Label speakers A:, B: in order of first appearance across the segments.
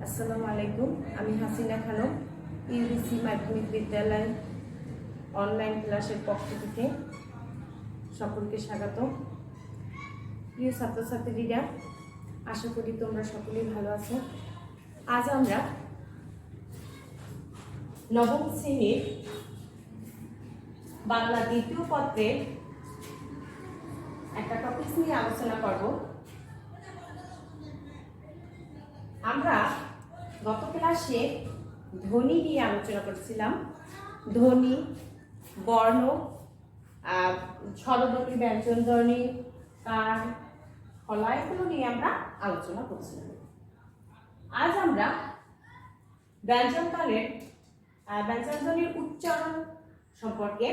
A: আসসালামু আলাইকুম। আমি হাসিনা খানম, ইউবিসি মাধ্যমিক বিদ্যালয় অনলাইন ক্লাসের পক্ষ থেকে সকলকে স্বাগত। প্রিয় ছাত্রছাত্রীরা, আশা করি তোমরা সকলেই ভালো আছো। আজ আমরা নবম শ্রেণীর বাংলা দ্বিতীয় পত্রের একটা টপিক নিয়ে আলোচনা করব। আমরা গত ক্লাসে ধ্বনি নিয়ে আলোচনা করেছিলাম। ধ্বনি, বর্ণ, স্বরধ্বনি, ব্যঞ্জন ধ্বনি, কার, ফলা, এগুলো নিয়ে আমরা আলোচনা করছিলাম। আজ আমরা ব্যঞ্জন তালের ব্যঞ্জন ধ্বনির উচ্চারণ সম্পর্কে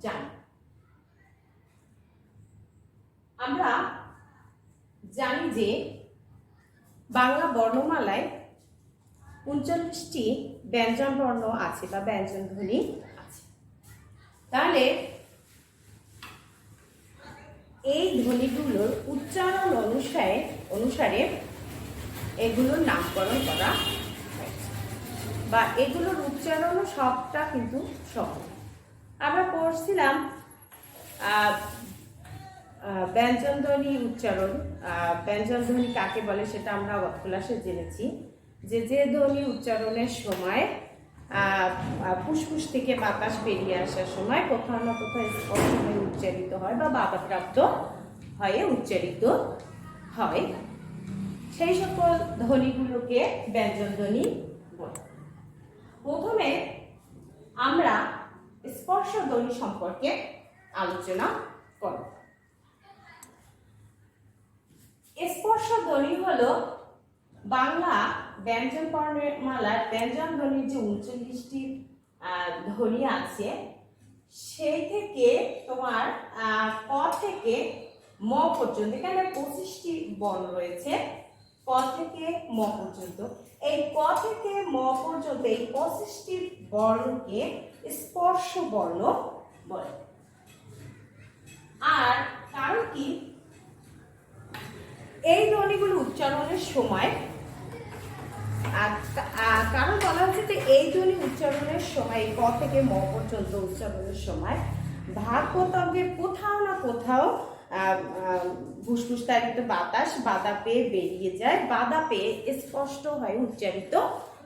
A: জানি। আমরা জানি যে বাংলা বর্ণমালায় 39টি ব্যঞ্জন বর্ণ আছে বা ব্যঞ্জন ধ্বনি আছে। তাহলে এই ধ্বনিগুলোর উচ্চারণ অনুসারে এগুলোর নামকরণ করা হয়েছে বা এগুলোর উচ্চারণও সবটা কিন্তু সহজ। আমরা পড়ছিলাম ব্যঞ্জন ধ্বনি উচ্চারণ। ব্যঞ্জন ধ্বনি কাকে বলে সেটা আমরা গত ক্লাসে জেনেছি, যে ধ্বনি উচ্চারণের সময় ফুসফুস থেকে বাতাস বেরিয়ে আসার সময় কোথাও না কোথাও স্পষ্ট হয়ে উচ্চারিত হয় বা বাধাপ্রাপ্ত হয়ে উচ্চারিত হয়, সেই সকল ধ্বনিগুলোকে ব্যঞ্জন ধ্বনি বলে। প্রথমে আমরা স্পর্শ ধ্বনি সম্পর্কে আলোচনা করব। স্পর্শ ধ্বনি হলো বাংলা ব্যঞ্জন বর্ণমালার ব্যঞ্জন ধ্বনির যে 39টি ধ্বনি আছে, সেই থেকে তোমার ক থেকে ম পর্যন্ত, এখানে 25টি বর্ণ রয়েছে, ক থেকে ম পর্যন্ত। এই ক থেকে ম পর্যন্ত এই 25টি বর্ণকে স্পর্শ বর্ণ বলে। আর কারণ কি, এই ধ্বনিগুলো উচ্চারণের সময় কারণ বলা হচ্ছে যে এই ধ্বনি উচ্চারণের সময় ক থেকে ম পর্যন্ত উচ্চারণের সময় ভাগ প্রত্যঙ্গের কোথাও না কোথাও ফুসফুস তাড়িত বাতাস বাধা পেয়ে বেরিয়ে যায়, বাধা পেয়ে স্পষ্ট হয়ে উচ্চারিত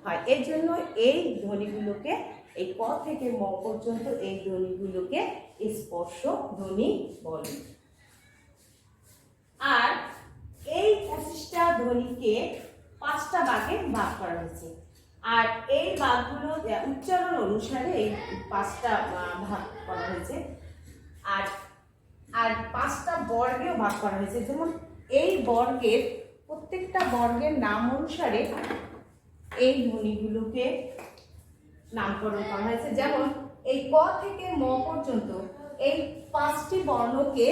A: হয়। এই জন্য এই ধ্বনিগুলোকে, এই ক থেকে ম পর্যন্ত এই ধ্বনিগুলোকে স্পর্শ ধ্বনি বলে। আর এই 25টা ধ্বনিকে 5টা ভাগে ভাগ করা হয়েছে। আর এই ভাগগুলো উচ্চারণ অনুসারে এই 5টা ভাগ করা হয়েছে। আর 5টা বর্গেও ভাগ করা হয়েছে। যেমন এই বর্গের প্রত্যেকটা বর্গের নাম অনুসারে এই ধ্বনিগুলোকে নামকরণ করা হয়েছে। যেমন এই ক থেকে ম পর্যন্ত এই 5টি বর্ণকে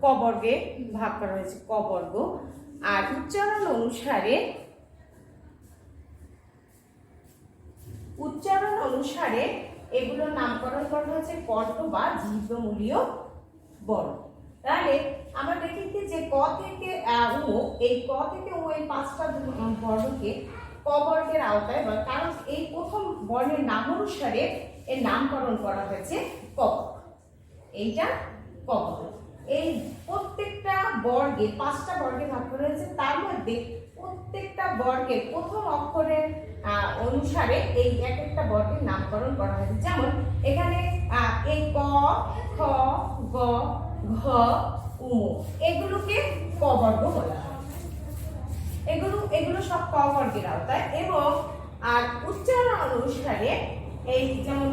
A: ক বর্গে ভাগ করা হয়েছে, ক বর্গ। আর উচ্চারণ অনুসারে এগুলোর নামকরণ করা হয়েছে কণ্ঠ বা জিহ্বমূলীয় বর্ণ। তাহলে আমরা দেখি কি, যে ক থেকে ও, এই ক থেকে ও এই 5টা বর্ণকে ক বর্গের আওতায়, কারণ এই প্রথম বর্ণের নাম অনুসারে এর নামকরণ করা হয়েছে ক। এইটা ক। এই প্রত্যেকটা বর্গে 5টা বর্গে ভাগ করা হয়েছে। তার মধ্যে প্রত্যেকটা বর্গের প্রথম অক্ষরের অনুসারে এই এক একটা বর্গের নামকরণ করা হয়েছে। যেমন এখানে এই ক, খ, গ, ঘ, উ, এগুলোকে ক বর্গ বলা হয়। এগুলো সব ক বর্গের আওতায়। এবং আর উচ্চারণ অনুসারে এই যেমন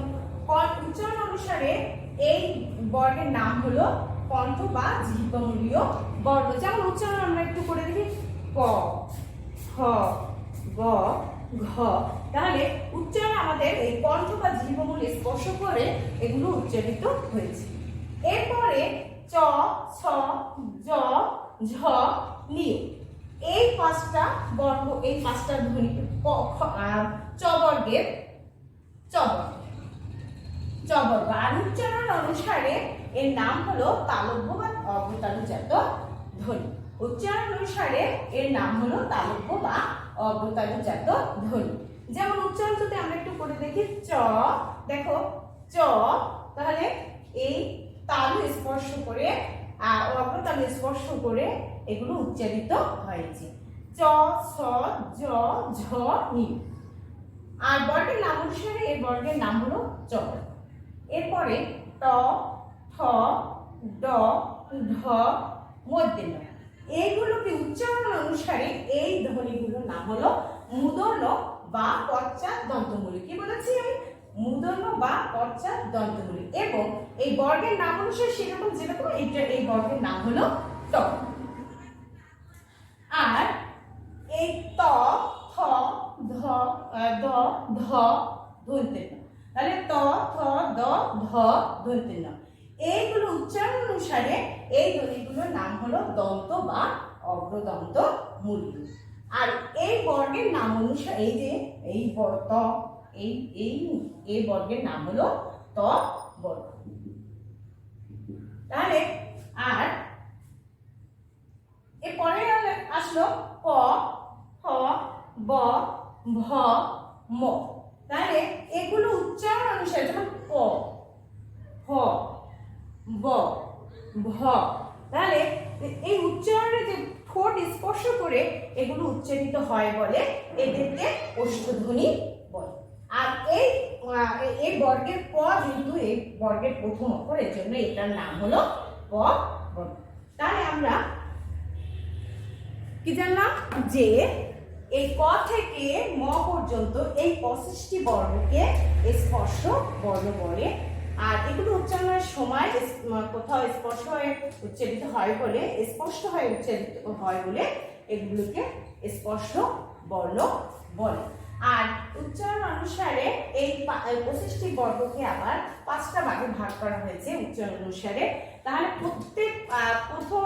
A: উচ্চারণ অনুসারে এই বর্গের নাম হলো কণ্ঠ বা জিহ্বমূলীয় বর্ণ। যেমন উচ্চারণ আমরা একটু করে দেখি, ক, খ, গ, ঘ। তাহলে উচ্চারণ আমাদের এই কণ্ঠ বা জিহ্বমূল স্পর্শ করে এগুলো উচ্চারিত হয়েছে। এরপরে চ, ছ, জ, ঝ, নি, এই 5টা বর্গ, এই 5টা ধ্বনি চ বর্গের চ বর্গ। আর উচ্চারণ অনুসারে এর নাম হলো তালব্য বা অবতালুজাত ধ্বনি। উচ্চারণ অনুসারে এর নাম হলো তালব্য বা অগ্রতালুজাত ধ্বনি। যেমন উচ্চারণ যদি আমরা একটু করে দেখি, চ, দেখো চ, তাহলে এই তালু স্পর্শ করে অগ্রতালু স্পর্শ করে এগুলো উচ্চারিত হয়েছে, চ, ছ, জ, ঝ, নি। আর বর্গের নাম অনুসারে এই বর্গের নাম হলো চ। এরপরে ট, ঠ, ড, ঢ, মূর্ধন্য, এইগুলোকে উচ্চারণ অনুসারে এই ধ্বনিগুলোর নাম হলো মূর্ধন্য বা পশ্চাৎ দন্তমূলী। কি বলেছি আমি? মূর্ধন্য বা পশ্চাৎ দন্তমূলী। এবং এই বর্গের নাম অনুসারে সেরকম যেরকম এই বর্গের নাম হলো ট। আর এই ত, থ, ধ, দ, ধ, দন্তেন্য, তাহলে ত, থ, দ, ধ, দন্তেন্য, এইগুলো উচ্চারণ অনুসারে এই ধ্বনিগুলোর নাম হলো দন্ত বা অগ্রদন্ত মূলী। আর এই বর্গের নাম অনুসারে এই যে এই ত, এই বর্গের নাম হলো ত বর্গ। তাহলে আর এরপরে আসলো ক, খ, ব, ভ, ম। তাহলে এগুলো উচ্চারণ অনুসারে, যেমন ক, খ, ব, ভ, তাহলে এই উচ্চারণে যে ঠোঁট স্পর্শ করে এগুলো উচ্চারিত হয় বলে এদেরকে ওষ্ঠধ্বনি বলে। আর এই বর্গের প যেহেতু এই বর্গের প্রথম অক্ষর, এর জন্য এটার নাম হলো প বর্গ। তাহলে আমরা কি জানলাম যে এই ক থেকে ম পর্যন্ত এই 25টি বর্ণকে স্পর্শ বর্ণ বলে। আর এগুলো উচ্চারণের সময় কোথাও স্পর্শ হয়ে উচ্চারিত হয় বলে, স্পষ্ট হয়ে উচ্চারিত হয় বলে এগুলোকে স্পর্শ বর্ণ বলে। আর উচ্চারণ অনুসারে এই 25টি বর্গকে আবার 5টা ভাগে ভাগ করা হয়েছে উচ্চারণ অনুসারে। তাহলে প্রত্যেক প্রথম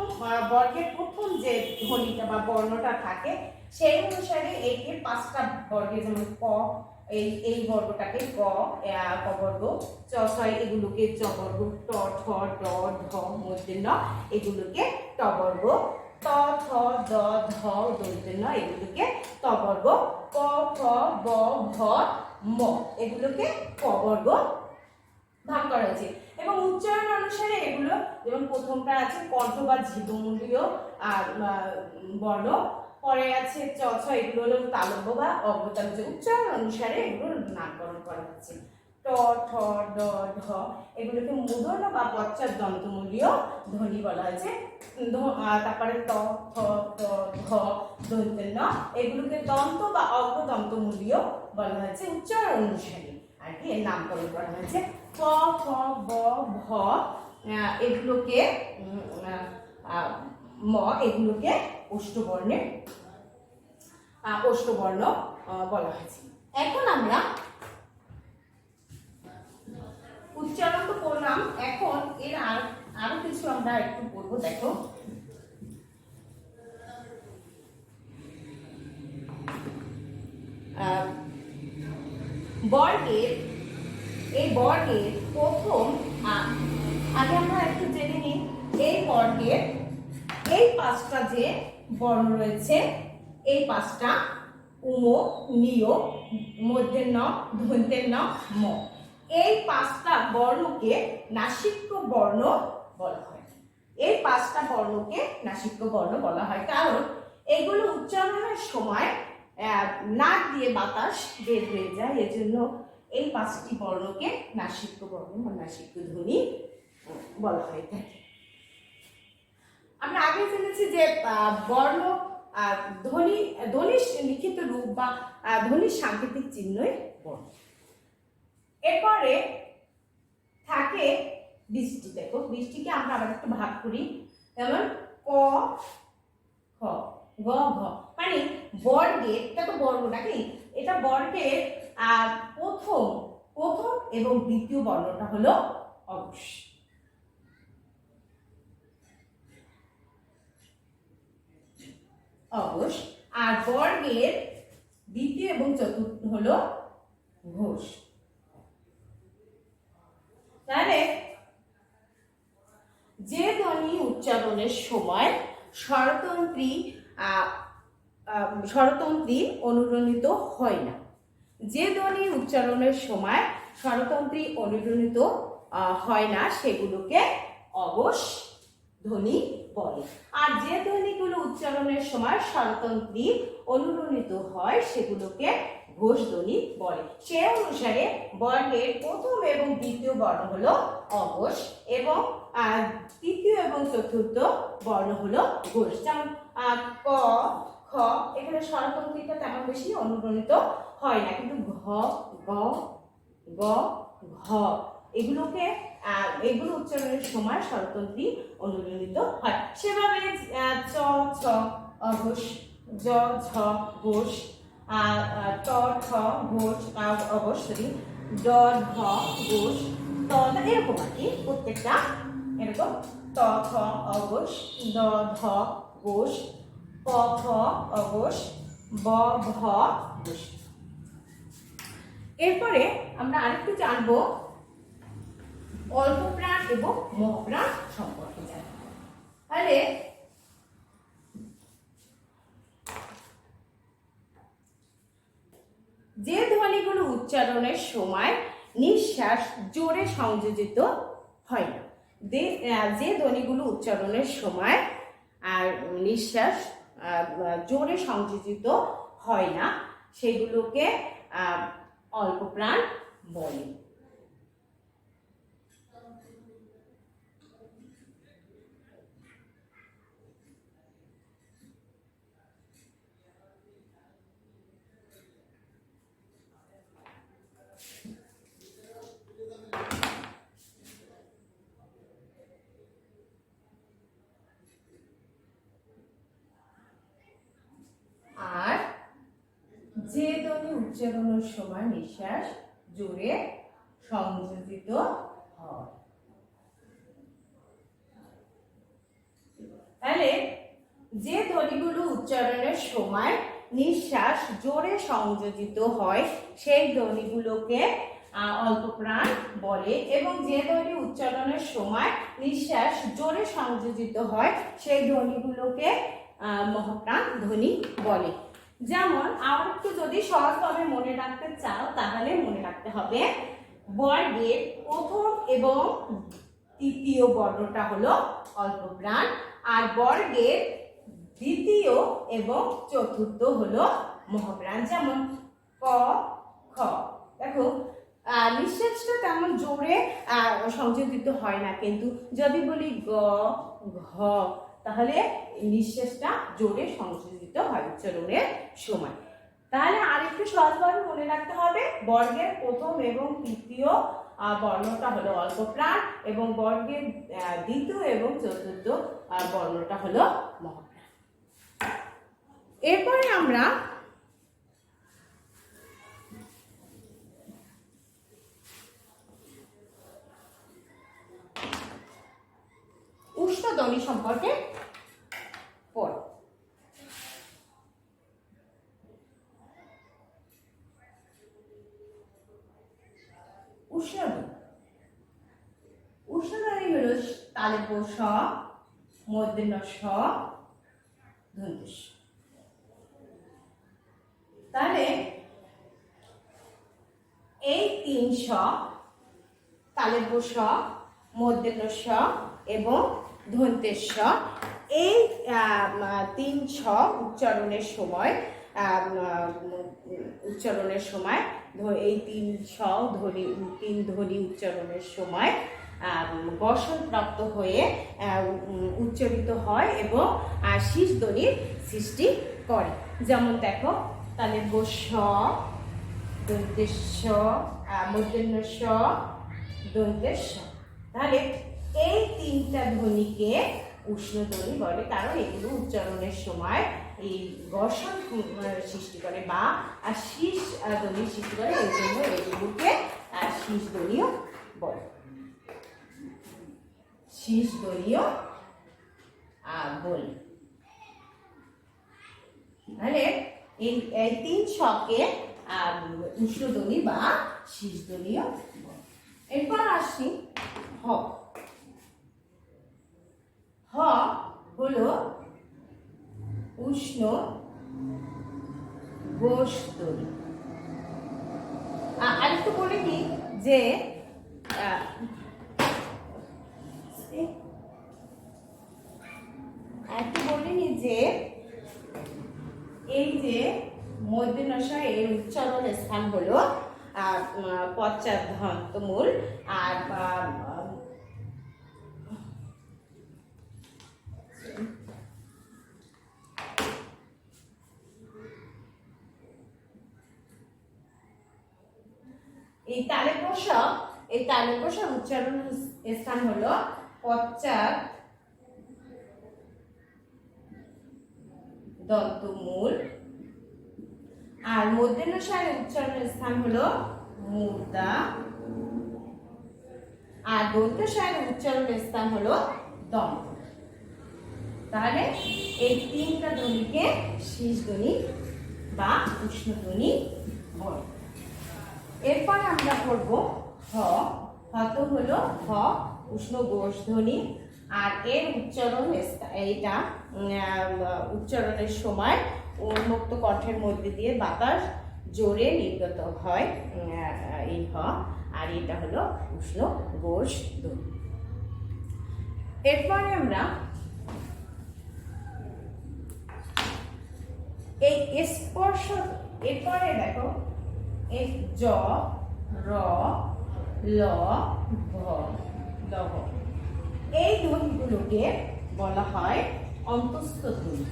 A: বর্গের প্রথম যে ধ্বনিটা বা বর্ণটা থাকে সেই অনুসারে একে 5টা বর্গে, যেমন ক, এই বর্গটাকে ক, ক বর্গ, চ, ছ এগুলোকে চ বর্গ, ট, ঠ, ড, ঢ, মূর্ধন্য এগুলোকে ট বর্গ, ত, থ, দ, ধ, দন্তেন্য এগুলোকে ত বর্গ, ক, খ, ব, ভ, ম এগুলোকে ক বর্গ ভাগ করা হয়েছে। এবং উচ্চারণ অনুসারে এগুলো, যেমন প্রথমটা আছে কণ্ঠ বা জিহ্বমূলীয় আর বর্ণ, পরে আছে চ, ছ এগুলো হলো তালব্য বা অগ্রতালুজ। উচ্চারণ অনুসারে এগুলোর নামকরণ করা হচ্ছে। ট, ঠ, ড, ঢ এগুলোকে মূর্ধন্য বা পশ্চাৎ দন্তমূলীয় ধ্বনি বলা হয়েছে। তারপরে ত, থ, দ, ধ, দন্তেন্য এগুলোকে দন্ত বা অগ্রদন্তমূলীয় বলা হয়েছে উচ্চারণ অনুসারে আর কি এর নামকরণ করা হয়েছে। ক, খ, ব, ভ এগুলোকে ম এগুলোকে ওষ্ঠবর্ণের ওষ্ঠবর্ণ বলা হয়েছে। এখন আমরা উচ্চারণ তো করলাম, এখন এর আরো কিছু আমরা একটু বলবো। দেখো বর্গের, এই বর্গের প্রথম আগে আমরা একটু জেনে নিই এই বর্গের এই 5টা যে বর্ণ রয়েছে, এই 5টা উম, নিয়, মূর্ধন্য, দন্তেন্য, ম, এই 5টা বর্ণকে নাসিক্য বর্ণ বলা হয়। এই 5টা বর্ণকে নাসিক্য বর্ণ বলা হয় কারণ এগুলো উচ্চারণের সময় নাক দিয়ে বাতাস বের হয়ে যায়, এজন্য এই 5টি বর্ণকে নাসিক্য বর্ণ বা নাসিক্য ধ্বনি বলা হয়ে থাকে। আমরা আগে জেনেছি যে বর্ণ ধ্বনি, ধ্বনির লিখিত রূপ বা ধ্বনির সাংকেতিক চিহ্নই বর্ণ। এরপরে থাকে বৃষ্টি। দেখো বৃষ্টিকে আমরা আবার একটু ভাগ করি, যেমন ক, খ, গ, ঘ, মানে বর্গের, এটা তো বর্গ নাকি, এটা বর্গের প্রথম এবং দ্বিতীয় বর্ণটা হলো অবশ। অবশ। আর বর্গের দ্বিতীয় এবং চতুর্থ হলো ঘোষ। তাহলে যে ধ্বনি উচ্চারণের সময় স্বরতন্ত্রী স্বরতন্ত্রী অনুরণিত হয় না। যে ধ্বনি উচ্চারণের সময় স্বরতন্ত্রী অনুরণিত হয় না সেগুলোকে অঘোষ ধ্বনি বলে। আর যে ধ্বনিগুলো উচ্চারণের সময় স্বরতন্ত্রী অনুরণিত হয় সেগুলোকে ঘোষ ধ্বনি বলে। সে অনুসারে বর্গের প্রথম এবং দ্বিতীয় বর্ণ হলো অঘোষ এবং তৃতীয় এবং চতুর্থ বর্ণ হলো ঘোষ। যেমন ক, খ, এখানে স্বরতন্ত্রীটা তেমন বেশি অনুরণিত হয় না, কিন্তু ঘ, গ, গ, ঘ এগুলো উচ্চারণের সময় স্বরতন্ত্রী অনুরণিত হয়। সেভাবে চ, ছ অঘোষ, জ, ঝ ঘোষ, ট, ঠ ঘোষ অঘোষ, ড, ঢ ঘোষ, ত, এরকম আর কি প্রত্যেকটা এরকম। ত, থ অঘোষ, দ, ধ ঘোষ, প, ফ অঘোষ, ব, ভ ঘোষ। এরপরে আমরা আরেকটু জানবো অল্পপ্রাণ এবং মহাপ্রাণ সম্পর্কে জানবো। তাহলে যে ধ্বনিগুলো উচ্চারণের সময় নিঃশ্বাস জোরে সংযোজিত হয় না, যে ধ্বনিগুলো উচ্চারণের সময় নিঃশ্বাস জোরে সংযোজিত হয় না সেগুলোকে অল্পপ্রাণ বলে। আর যে ধ্বনি উচ্চারণের সময় নিঃশ্বাস জোরে সংযোজিত হয়। তাহলে যে ধ্বনিগুলো উচ্চারণের সময় নিঃশ্বাস জোরে সংযোজিত হয় সেই ধ্বনিগুলোকে অল্পপ্রাণ বলে, এবং যে ধ্বনি উচ্চারণের সময় নিঃশ্বাস জোরে সংযোজিত হয় সেই ধ্বনিগুলোকে মহাপ্রাণ ধ্বনি বলে। যেমন আর একটু যদি সহজভাবে মনে রাখতে চাও তাহলে মনে রাখতে হবে বর্গের প্রথম এবং তৃতীয় বর্ণটা হলো অল্পপ্রাণ, আর বর্গের দ্বিতীয় এবং চতুর্থ হলো মহাপ্রাণ। যেমন ক, খ, দেখো নিঃশ্বাসটা তেমন জোরে সংযোজিত হয় না, কিন্তু যদি বলি গ, ঘ তাহলে নিঃশ্বাসটা জোরে সংযোজিত হয় উচ্চারণের সময়। তাহলে আরেকটু সহজভাবে মনে রাখতে হবে বর্গের প্রথম এবং তৃতীয় বর্ণটা হলো অল্পপ্রাণ এবং বর্গের দ্বিতীয় এবং চতুর্থ বর্ণটা হলো মহাপ্রাণ। এরপরে আমরা উষ্ণ ধ্বনি সম্পর্কে পড়ব। উষ্ণধ্বনি হলো তালে প, স, মূর্ধন্য ষ, দন্ত্য স। তাহলে এই তিন স, তালে প, স, মূর্ধন্য স এবং দন্ত্য স, এই তিন স উচ্চারণের সময় এই তিন ধ্বনি উচ্চারণের সময় ঘর্ষণ প্রাপ্ত হয়ে উচ্চারিত হয় এবং শীষ ধ্বনির সৃষ্টি করে। যেমন দেখো তাহলে স, দন্ত্য স, মূর্ধন্য স, দন্ত্য স। তাহলে এই তিনটা ধ্বনিকে উষ্ণ ধ্বনি বলে, কারণ এগুলো উচ্চারণের সময় এই ঘর্ষণ সৃষ্টি করে বা শীষ ধ্বনির সৃষ্টি করে, এই জন্য এগুলোকে শীষ ধ্বনিও বলে, শীষ ধ্বনিও বলে। তাহলে এই তিন শকে উষ্ণ ধ্বনি বা শীষ ধ্বনিও বলে। এরপর আসছি হ। হ হলো উষ্ণ ঘোষ ধ্বনি। আরেকটু বলে কি যে একটু বলিনি যে এই যে মূর্ধন্য এর উচ্চারণের স্থান হলো পশ্চাদন্তমূল, আর এই তালব্য উচ্চারণ স্থান হলো পশ্চাদন্তমূল, আর মূর্ধন্য উচ্চারণের স্থান হলো মূর্ধা, আর দন্ত উচ্চারণের স্থান হলো দন্ত। তাহলে এই তিনটা ধ্বনিকে শীষ ধ্বনি বা উষ্ণ ধ্বনি বলে। এরপর আমরা করব হ। তো হলো হ উষ্ণ ঘোষ ধ্বনি, আর এর উচ্চারণ এইটা উচ্চারণের সময় উন্মুক্ত কণ্ঠের মধ্যে দিয়ে বাতাস জোরে নির্গত হয় এই হ, আর এটা হলো উষ্ণ ঘোষ ধ্বনি। এরপরে আমরা এই স্পর্শ, এরপরে দেখো এই জ র ল ভ লভ, এই ধ্বনিগুলোকে বলা হয় অন্তস্থ ধ্বনি।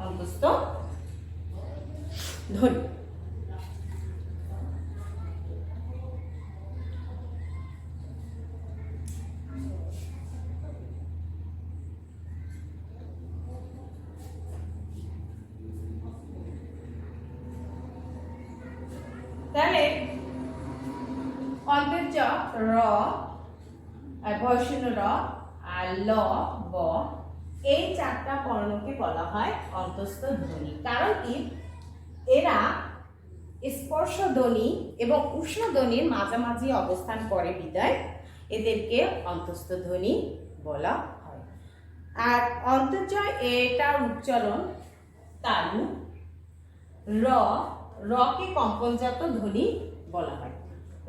A: অন্তস্থ ধ্বনি। তাহলে অন্তর্জ র, ভয়শূন্য র, আর ল ব, এই চারটা বর্ণকে বলা হয় অন্তস্থ ধ্বনি। কারণ কি, এরা স্পর্শ ধ্বনি এবং উষ্ণ ধ্বনির মাঝামাঝি অবস্থান করে বিদায় এদেরকে অন্তস্থ ধ্বনি বলা হয়। আর অন্তর্জয় এটার উচ্চারণ তালু। র, রকে কম্পনজাত ধ্বনি বলা হয়।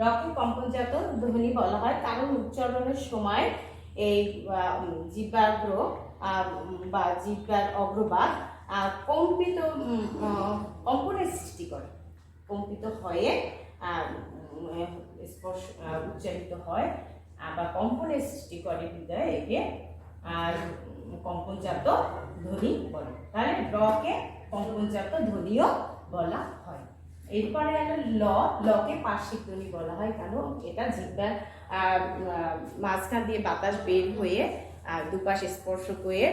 A: রকে কম্পনজাত ধ্বনি বলা হয় কারণ উচ্চারণের সময় এই জিহ্বাগ্র বা জিহ্বার অগ্রভাগ কম্পনের সৃষ্টি করে, কম্পিত হয়ে স্পর্শ উচ্চারিত হয় বা কম্পনের সৃষ্টি করে বিদায় একে কম্পনজাত ধ্বনি বলে। তাহলে রকে কম্পনজাত ধ্বনিও বলা হয়। এরপরে হলো ল, লকে পার্শ্বিক ধ্বনি বলা হয় কারণ এটা জিহ্বার মাঝখান দিয়ে বাতাস বের হয়ে দুপাশে স্পর্শ করে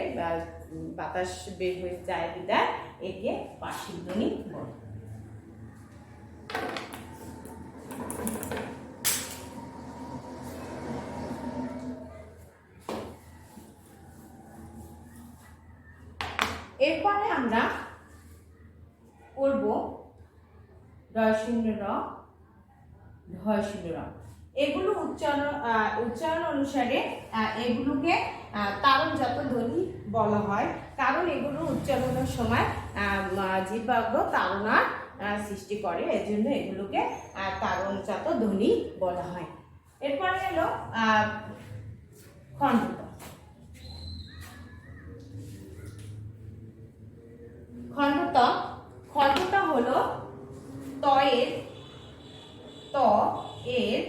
A: বাতাস বের হয়ে যায় বিদায় একে পার্শ্বিক ধ্বনি বলে। এরপরে আমরা করব ঢ শূন্য র, ঢ শূন্য র। এগুলো উচ্চারণ অনুসারে এগুলোকে তারণজাত ধ্বনি বলা হয় কারণ এগুলো উচ্চারণের সময় জিহ্বাগ্র তাড়নার সৃষ্টি করে, এজন্য এগুলোকে তারণজাত ধ্বনি বলা হয়। এরপরে হলো খণ্ডতা। খণ্ডতা, খণ্ডতা হলো ত এর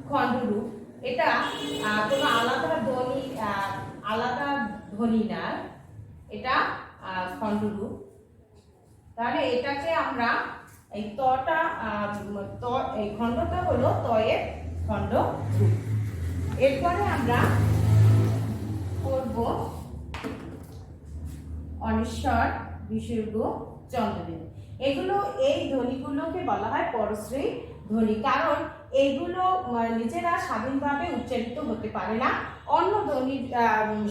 A: খণ্ডরূপ। এটা কোনো আলাদা ধ্বনি না, এটা খণ্ডরূপ। তাহলে এটাকে আমরা এই তটা এই খণ্ডতা হলো ত এর খণ্ডরূপ। এরপরে আমরা করব অনিশ্বর, বিসর্গ, চন্দ্রবিন্দু। এগুলো এই ধ্বনিগুলোকে বলা হয় পরশ্রী ধ্বনি কারণ এইগুলো নিজেরা স্বাধীনভাবে উচ্চারিত হতে পারে না, অন্য ধ্বনির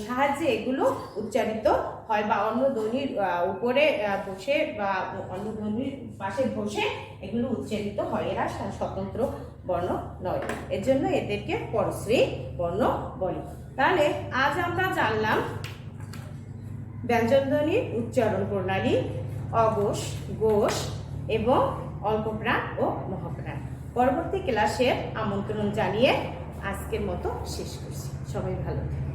A: সাহায্যে এগুলো উচ্চারিত হয় বা অন্য ধ্বনির উপরে বসে বা অন্য ধ্বনির পাশে বসে এগুলো উচ্চারিত হয়। এরা স্বতন্ত্র বর্ণ নয়, এর জন্য এদেরকে পরশ্রী বর্ণ বলে। তাহলে আজ আমরা জানলাম ব্যঞ্জনধ্বনির উচ্চারণ প্রণালী, অঘোষ, ঘোষ এবং অল্পপ্রাণ ও মহাপ্রাণ। পরবর্তী ক্লাসের আমন্ত্রণ জানিয়ে আজকের মতো শেষ করছি। সবাই ভালো থাকবেন।